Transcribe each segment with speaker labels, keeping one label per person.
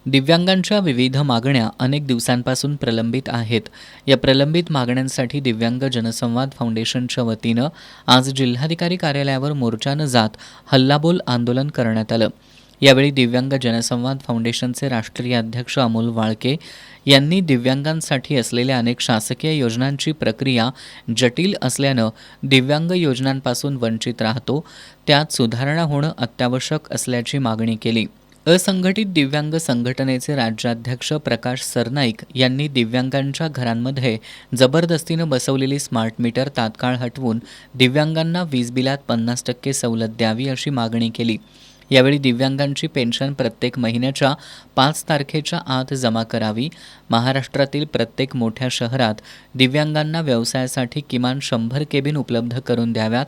Speaker 1: दिव्यांगांच्या विविध मागण्या अनेक दिवसांपासून प्रलंबित आहेत. या प्रलंबित मागण्यांसाठी दिव्यांग जनसंवाद फाउंडेशनच्या वतीनं आज जिल्हाधिकारी कार्यालयावर मोर्चानं जात हल्लाबोल आंदोलन करण्यात आलं. यावेळी दिव्यांग जनसंवाद फाउंडेशनचे राष्ट्रीय अध्यक्ष अमोल वाळके यांनी दिव्यांगांसाठी असलेल्या अनेक शासकीय योजनांची प्रक्रिया जटिल असल्यानं दिव्यांग योजनांपासून वंचित राहतो, त्यात सुधारणा होणं अत्यावश्यक असल्याची मागणी केली. असंघटित दिव्यांग संघटनेचे राज्याध्यक्ष प्रकाश सरनाईक यांनी दिव्यांगांच्या घरांमध्ये जबरदस्तीनं बसवलेली स्मार्ट मीटर तात्काळ हटवून दिव्यांगांना वीज बिलात 50% सवलत द्यावी अशी मागणी केली. यावेळी दिव्यांगांची पेन्शन प्रत्येक महिन्याच्या 5 तारखेच्या आत जमा करावी. महाराष्ट्रातील प्रत्येक मोठ्या शहरात दिव्यांगांना व्यवसायासाठी किमान 100 केबिन उपलब्ध करून द्याव्यात.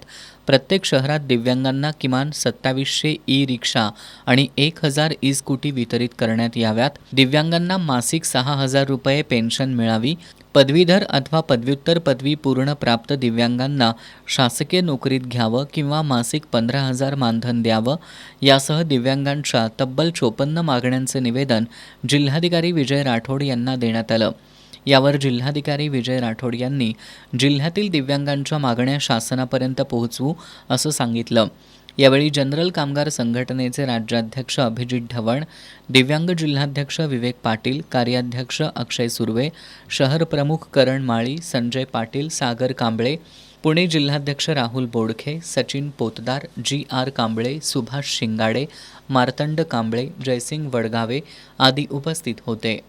Speaker 1: प्रत्येक शहरात दिव्यांगांना किमान 2700 ई-रिक्षा आणि 1000 ई-स्कूटी वितरित करण्यात याव्यात. दिव्यांगांना मासिक 6000 रुपये पेन्शन मिळावी. पदवीधर अथवा पदव्युत्तर पदवी पूर्ण प्राप्त दिव्यांगांना शासकीय नोकरीत घ्यावं किंवा मासिक 15,000 मानधन द्यावं. यासह दिव्यांगांच्या तब्बल 54 मागण्यांचे निवेदन जिल्हाधिकारी विजय राठोड यांना देण्यात आलं. यावर जिल्हाधिकारी विजय राठोड यांनी जिल्ह्यातील दिव्यांगांच्या मागण्या शासनापर्यंत पोहोचवू असं सांगितलं. यावेळी जनरल कामगार संघटनेचे राज्याध्यक्ष अभिजित ढवण, दिव्यांग जिल्हाध्यक्ष विवेक पाटील, कार्याध्यक्ष अक्षय सुर्वे, शहर प्रमुख करण माळी, संजय पाटील, सागर कांबळे, पुणे जिल्हाध्यक्ष राहुल बोडखे, सचिन पोतदार, जी.आर. कांबळे, सुभाष शिंगाडे, मार्तंड कांबळे, जयसिंग वडगावे आदी उपस्थित होते.